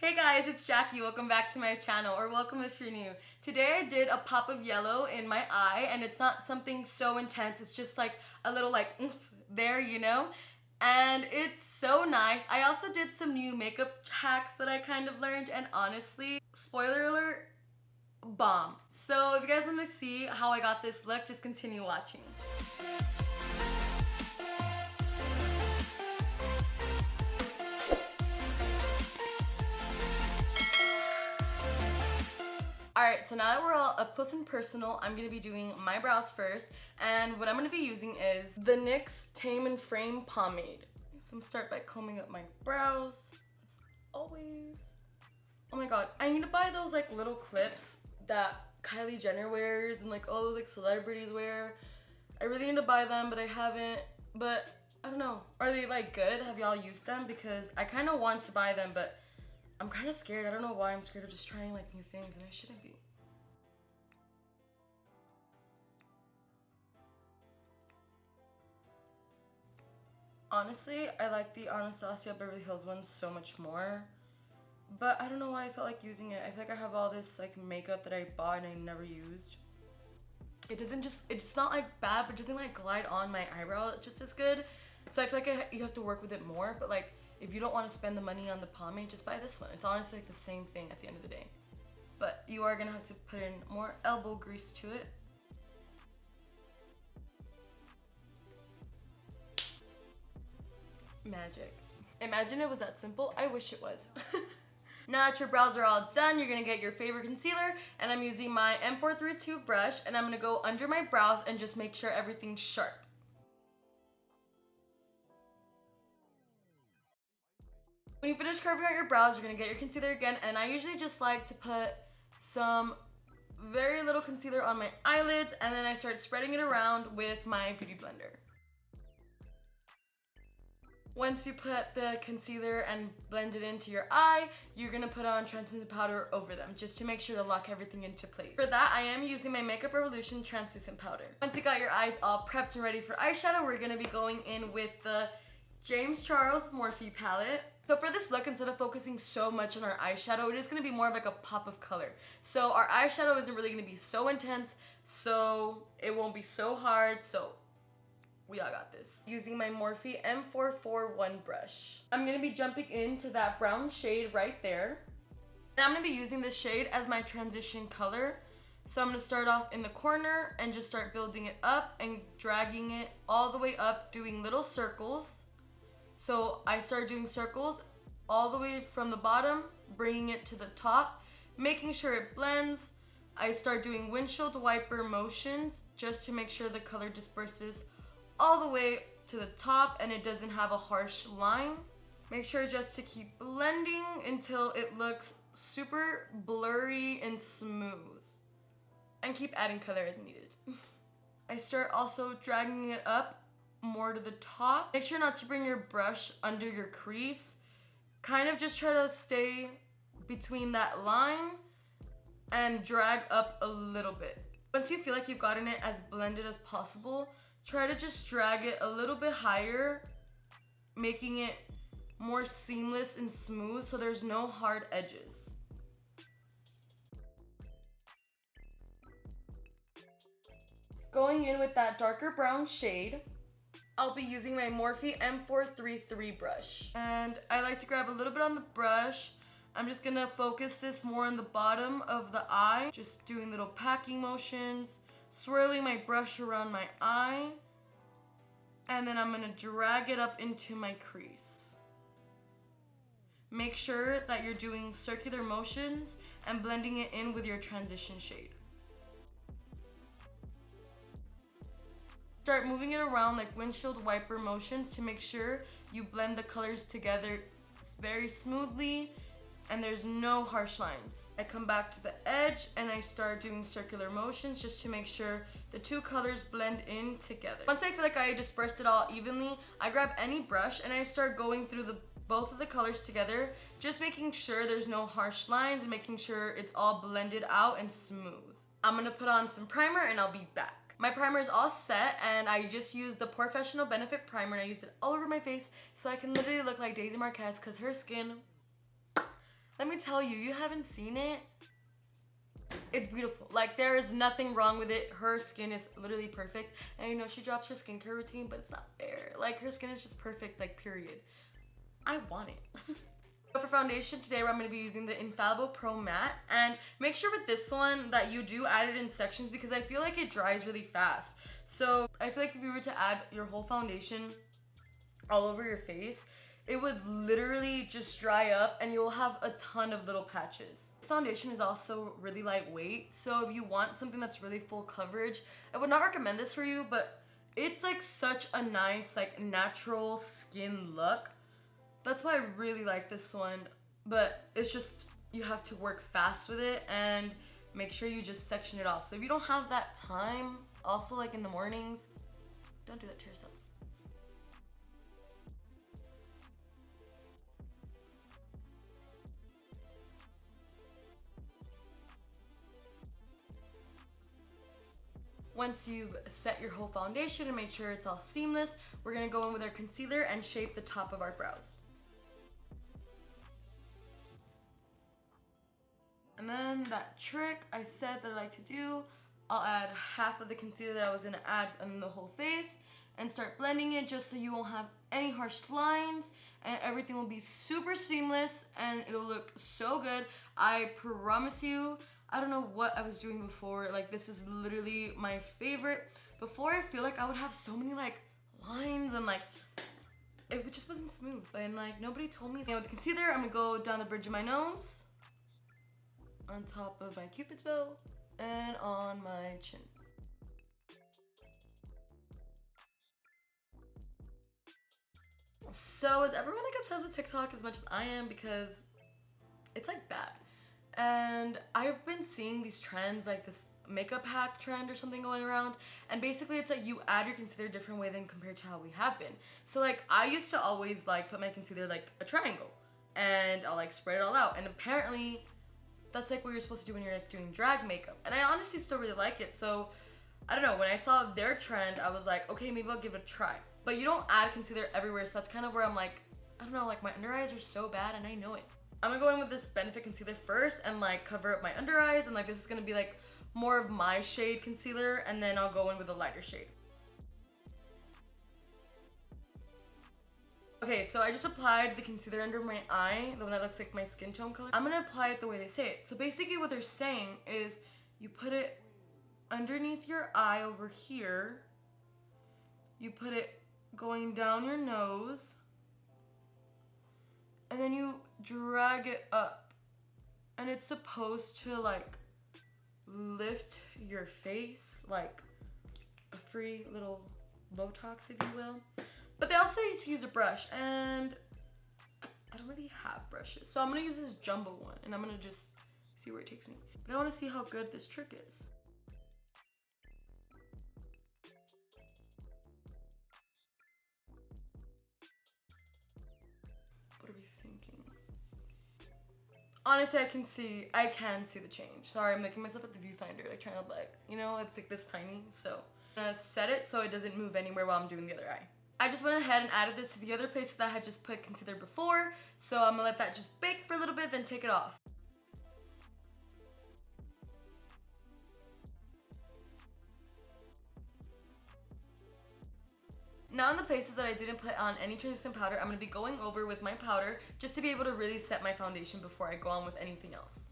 Hey guys, it's Jackie. Welcome back to my channel, or welcome if you're new. Today I did a pop of yellow in my eye, and it's not something so intense. It's just like a little like oomph there, you know? And it's so nice. I also did some new makeup hacks that I kind of learned, and honestly, spoiler alert, bomb. So if you guys want to see how I got this look, just continue watching. Alright, so now that we're all up close and personal, I'm going to be doing my brows first. And what I'm going to be using is the NYX Tame and Frame Pomade. So I'm going to start by combing up my brows, as always. Oh my god, I need to buy those like little clips that Kylie Jenner wears and like all those like celebrities wear. I really need to buy them, but I haven't. But I don't know. Are they like good? Have y'all used them? Because I kind of want to buy them, but I'm kind of scared. I don't know why I'm scared of just trying like new things, and I shouldn't be. Honestly, I like the Anastasia Beverly Hills one so much more, but I don't know why I felt like using it. I feel like I have all this like makeup that I bought and I never used. It's not like bad, but it doesn't like glide on my eyebrow just as good. So I feel like you have to work with it more, but like if you don't want to spend the money on the pomade, just buy this one. It's honestly like the same thing at the end of the day. But you are gonna have to put in more elbow grease to it. Magic. Imagine it was that simple. I wish it was. Now that your brows are all done, you're gonna get your favorite concealer, and I'm using my M432 brush, and I'm gonna go under my brows and just make sure everything's sharp. When you finish carving out your brows, you're gonna get your concealer again, and I usually just like to put some very little concealer on my eyelids, and then I start spreading it around with my beauty blender. Once you put the concealer and blend it into your eye, you're gonna put on translucent powder over them just to make sure to lock everything into place. For that, I am using my Makeup Revolution translucent powder. Once you got your eyes all prepped and ready for eyeshadow, we're gonna be going in with the James Charles Morphe palette. So for this look, instead of focusing so much on our eyeshadow, it is going to be more of like a pop of color. So our eyeshadow isn't really going to be so intense, so it won't be so hard, so we all got this. Using my Morphe M441 brush. I'm going to be jumping into that brown shade right there. And I'm going to be using this shade as my transition color. So I'm going to start off in the corner and just start building it up and dragging it all the way up, doing little circles. So I start doing circles all the way from the bottom, bringing it to the top, making sure it blends. I start doing windshield wiper motions just to make sure the color disperses all the way to the top and it doesn't have a harsh line. Make sure just to keep blending until it looks super blurry and smooth. And keep adding color as needed. I start also dragging it up more to the top. Make sure not to bring your brush under your crease. Kind of just try to stay between that line and drag up a little bit. Once you feel like you've gotten it as blended as possible, try to just drag it a little bit higher, making it more seamless and smooth so there's no hard edges. Going in with that darker brown shade, I'll be using my Morphe M433 brush. And I like to grab a little bit on the brush. I'm just gonna focus this more on the bottom of the eye. Just doing little packing motions, swirling my brush around my eye. And then I'm gonna drag it up into my crease. Make sure that you're doing circular motions and blending it in with your transition shade. Start moving it around like windshield wiper motions to make sure you blend the colors together very smoothly and there's no harsh lines. I come back to the edge and I start doing circular motions just to make sure the two colors blend in together. Once I feel like I dispersed it all evenly, I grab any brush and I start going through both of the colors together, just making sure there's no harsh lines and making sure it's all blended out and smooth. I'm gonna put on some primer and I'll be back. My primer is all set and I just used the Professional Benefit Primer and I used it all over my face so I can literally look like Daisy Marquez because her skin Let me tell you, you haven't seen it. It's beautiful. Like, there is nothing wrong with it. Her skin is literally perfect. And you know, she drops her skincare routine, but it's not fair. Like, her skin is just perfect, like, period. I want it. So for foundation, today I'm going to be using the Infallible Pro Matte. And make sure with this one that you do add it in sections because I feel like it dries really fast. So I feel like if you were to add your whole foundation all over your face, it would literally just dry up and you'll have a ton of little patches. This foundation is also really lightweight, so if you want something that's really full coverage, I would not recommend this for you, but it's like such a nice, like, natural skin look. That's why I really like this one, but it's just, you have to work fast with it and make sure you just section it off. So if you don't have that time, also like in the mornings, don't do that to yourself. Once you've set your whole foundation and made sure it's all seamless, we're gonna go in with our concealer and shape the top of our brows. And then that trick I said that I like to do, I'll add half of the concealer that I was gonna add on the whole face and start blending it just so you won't have any harsh lines and everything will be super seamless and it'll look so good. I promise you. I don't know what I was doing before. Like, this is literally my favorite. Before, I feel like I would have so many like lines and like it just wasn't smooth and like nobody told me. So with the concealer, I'm gonna go down the bridge of my nose, on top of my cupid's bow, and on my chin. So is everyone like obsessed with TikTok as much as I am? Because it's like bad. And I've been seeing these trends, like this makeup hack trend or something going around, and basically it's like you add your concealer a different way than compared to how we have been. So like I used to always like put my concealer like a triangle and I'll like spread it all out, and apparently that's like what you're supposed to do when you're like doing drag makeup, and I honestly still really like it. So I don't know, when I saw their trend I was like, okay, maybe I'll give it a try. But you don't add concealer everywhere, so that's kind of where I'm like, I don't know, like my under eyes are so bad and I know it. I'm gonna go in with this Benefit concealer first and like cover up my under eyes, and like this is gonna be like more of my shade concealer, and then I'll go in with a lighter shade. Okay, so I just applied the concealer under my eye, the one that looks like my skin tone color. I'm gonna apply it the way they say it. So basically what they're saying is you put it underneath your eye over here, you put it going down your nose, and then you drag it up, and it's supposed to like lift your face like a free little Botox, if you will. But they also say to use a brush, and I don't really have brushes, so I'm gonna use this jumbo one and I'm gonna just see where it takes me. But I want to see how good this trick is. What are we thinking? Honestly, I can see the change. Sorry, I'm making myself at the viewfinder, like trying to like, you know, it's like this tiny. So I'm gonna set it so it doesn't move anywhere while I'm doing the other eye. I just went ahead and added this to the other places that I had just put concealer before. So I'm gonna let that just bake for a little bit, then take it off. Now in the places that I didn't put on any translucent powder, I'm going to be going over with my powder just to be able to really set my foundation before I go on with anything else.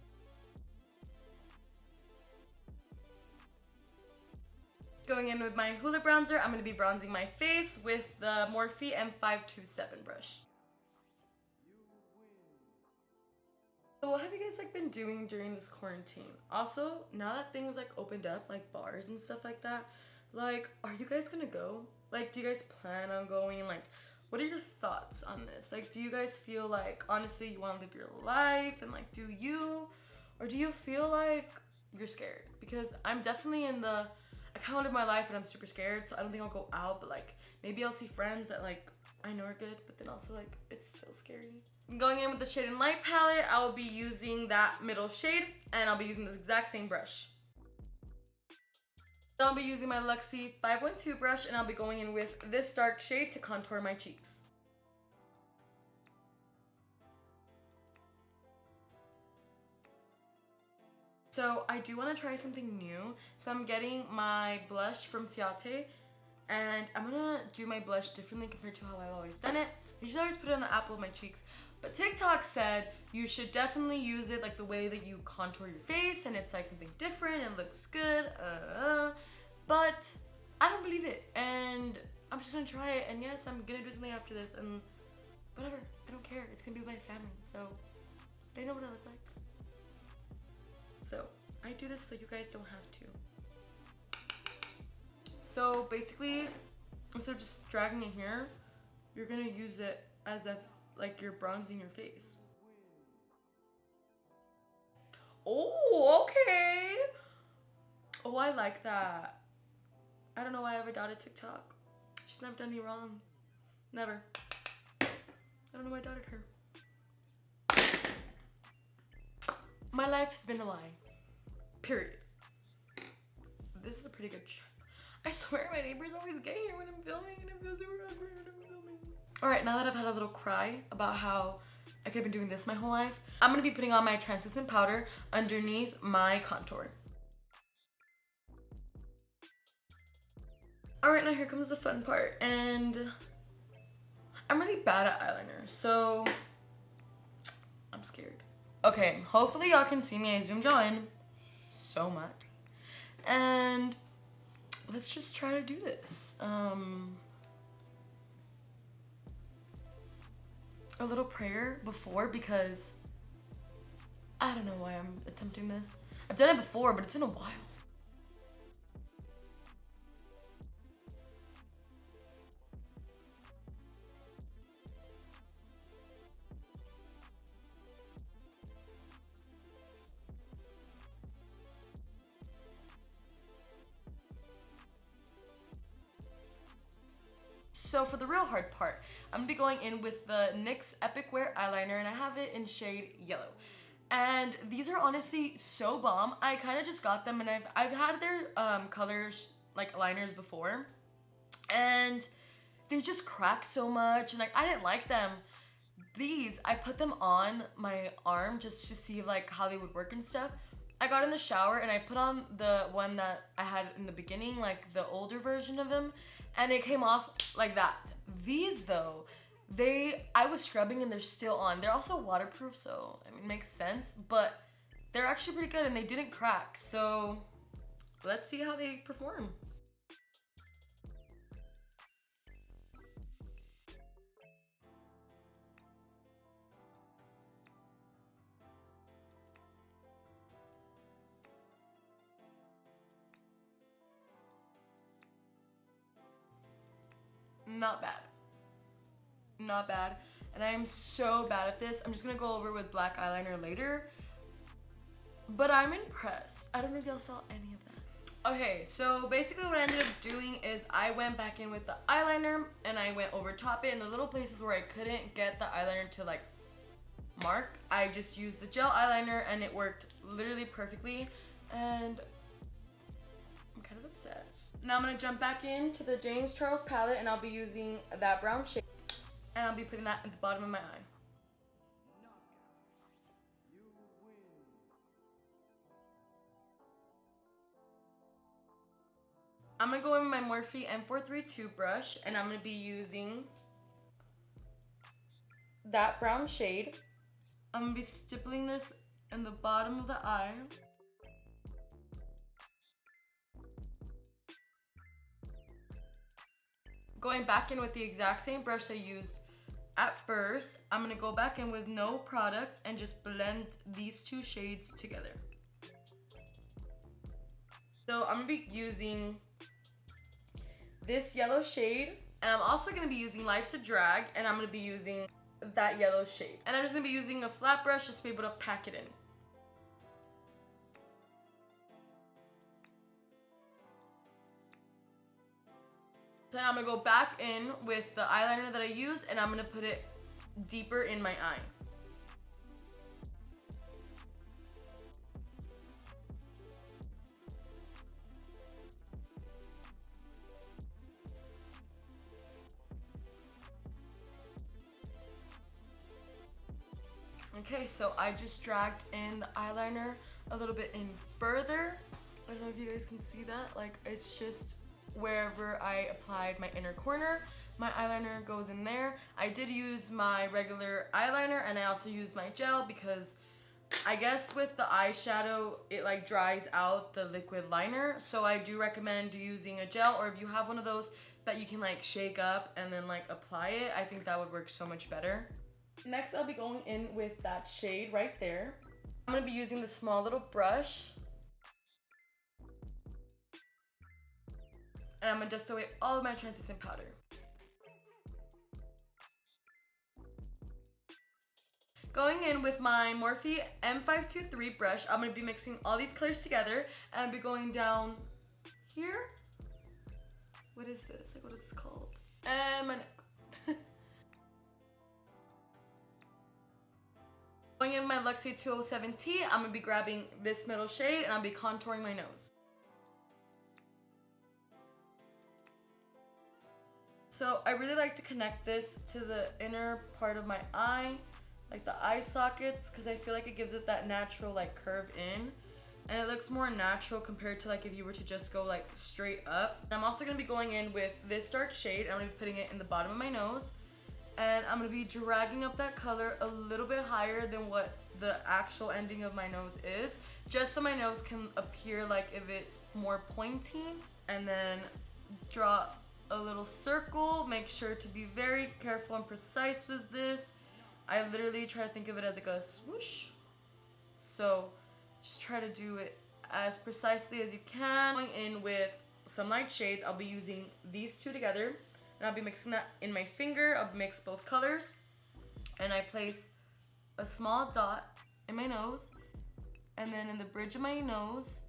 Going in with my Hoola bronzer, I'm going to be bronzing my face with the Morphe M527 brush. So what have you guys like been doing during this quarantine? Also, now that things like opened up, like bars and stuff like that, like, are you guys gonna go? Like, do you guys plan on going? Like, what are your thoughts on this? Like, do you guys feel like, honestly, you want to live your life and like, do you? Or do you feel like you're scared? Because I'm definitely in the, I kind of live my life but I'm super scared, so I don't think I'll go out, but like, maybe I'll see friends that like, I know are good, but then also like, it's still scary. Going in with the Shade and Light palette, I will be using that middle shade, and I'll be using this exact same brush. Then I'll be using my Luxie 512 brush, and I'll be going in with this dark shade to contour my cheeks. So I do want to try something new. So I'm getting my blush from Ciate, and I'm gonna do my blush differently compared to how I've always done it. Usually I always put it on the apple of my cheeks, but TikTok said you should definitely use it like the way that you contour your face, and it's like something different and looks good. But I don't believe it, and I'm just gonna try it. And yes, I'm gonna do something after this, and whatever. I don't care. It's gonna be with my family, so they know what I look like. So I do this so you guys don't have to. So basically, instead of just dragging it here, you're gonna use it as if like you're bronzing your face. Oh, okay. Oh, I like that. I don't know why I ever doubted TikTok. She's never done me wrong. Never. I don't know why I doubted her. My life has been a lie. Period. This is a pretty good shot. I swear my neighbors always get here when I'm filming, and it feels super awkward when I'm filming. Alright, now that I've had a little cry about how I could have been doing this my whole life, I'm gonna be putting on my translucent powder underneath my contour. Alright, now here comes the fun part, and I'm really bad at eyeliner, so I'm scared. Okay, hopefully y'all can see me. I zoomed y'all in so much. And let's just try to do this. A little prayer before, because I don't know why I'm attempting this. I've done it before, but it's been a while. So for the real hard part, I'm gonna be going in with the NYX Epic Wear eyeliner, and I have it in shade yellow. And these are honestly so bomb. I kind of just got them, and I've had their colors like liners before, and they just crack so much, and like I didn't like them. These, I put them on my arm just to see like how they would work and stuff. I got in the shower and I put on the one that I had in the beginning, like the older version of them, and it came off like that. These though, I was scrubbing and they're still on. They're also waterproof, so I mean, it makes sense, but they're actually pretty good and they didn't crack. So let's see how they perform. Not bad. Not bad. And I am so bad at this. I'm just gonna go over with black eyeliner later. But I'm impressed. I don't know if y'all saw any of that. Okay, so basically what I ended up doing is I went back in with the eyeliner and I went over top it. In the little places where I couldn't get the eyeliner to like mark, I just used the gel eyeliner and it worked literally perfectly. And I'm kind of obsessed. Now I'm gonna jump back into the James Charles palette and I'll be using that brown shade. And I'll be putting that at the bottom of my eye. I'm gonna go in with my Morphe M432 brush and I'm gonna be using that brown shade. I'm gonna be stippling this in the bottom of the eye. Going back in with the exact same brush I used at first, I'm gonna go back in with no product and just blend these two shades together. So I'm gonna be using this yellow shade, and I'm also gonna be using Life's a Drag, and I'm gonna be using that yellow shade. And I'm just gonna be using a flat brush just to be able to pack it in. So now I'm gonna go back in with the eyeliner that I used and I'm gonna put it deeper in my eye. Okay, so I just dragged in the eyeliner a little bit in further. I don't know if you guys can see that. Like, it's just wherever I applied my inner corner, my eyeliner goes in there. I did use my regular eyeliner and I also used my gel because I guess with the eyeshadow, it like dries out the liquid liner. So I do recommend using a gel, or if you have one of those that you can like shake up and then like apply it, I think that would work so much better. Next, I'll be going in with that shade right there. I'm gonna be using the small little brush. And I'm gonna dust away all of my translucent powder. Going in with my Morphe M523 brush, I'm gonna be mixing all these colors together and I'll be going down here. What is this? Like, what is this called? And my neck. Going in with my LAKEY 207T, I'm gonna be grabbing this middle shade and I'll be contouring my nose. So I really like to connect this to the inner part of my eye, like the eye sockets, because I feel like it gives it that natural like curve in, and it looks more natural compared to like if you were to just go like straight up. And I'm also going to be going in with this dark shade. I'm going to be putting it in the bottom of my nose, and I'm going to be dragging up that color a little bit higher than what the actual ending of my nose is, just so my nose can appear like if it's more pointy. And then draw a little circle. Make sure to be very careful and precise with this. I literally try to think of it as like a swoosh. So just try to do it as precisely as you can. Going in with some light shades, I'll be using these two together and I'll be mixing that in my finger. I'll mix both colors and I place a small dot in my nose and then in the bridge of my nose,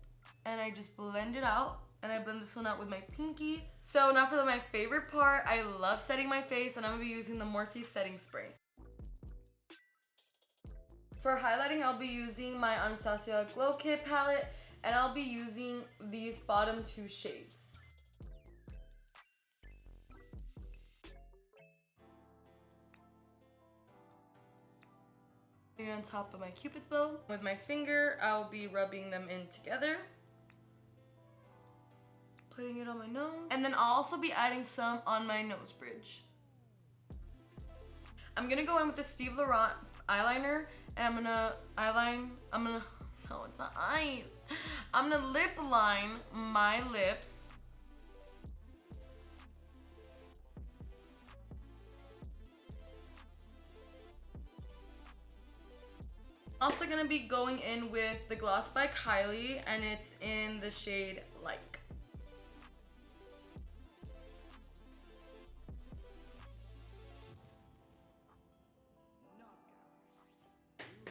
and I just blend it out. And I blend this one out with my pinky. So now for my favorite part, I love setting my face, and I'm gonna be using the Morphe setting spray. For highlighting, I'll be using my Anastasia Glow Kit palette, and I'll be using these bottom two shades. On top of my Cupid's bow. With my finger, I'll be rubbing them in together. Putting it on my nose. And then I'll also be adding some on my nose bridge. I'm gonna go in with the Steve Laurent eyeliner and I'm gonna no, it's not eyes. I'm gonna lip line my lips. Also gonna be going in with the gloss by Kylie, and it's in the shade Like.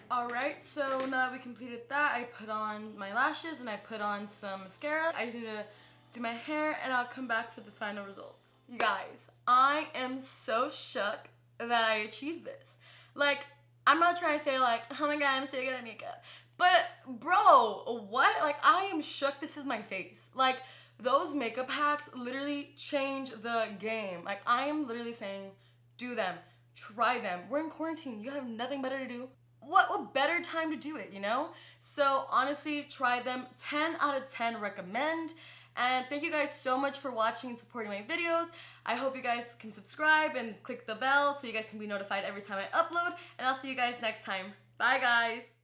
Alright, so now that we completed that, I put on my lashes and I put on some mascara. I just need to do my hair and I'll come back for the final results. You guys, I am so shook that I achieved this. Like, I'm not trying to say like, oh my god, I'm so good at makeup. But bro, what? Like, I am shook this is my face. Like, those makeup hacks literally change the game. Like, I am literally saying, do them, try them. We're in quarantine, you have nothing better to do. What better time to do it, you know? So honestly, try them. 10 out of 10 recommend. And thank you guys so much for watching and supporting my videos. I hope you guys can subscribe and click the bell so you guys can be notified every time I upload. And I'll see you guys next time. Bye guys.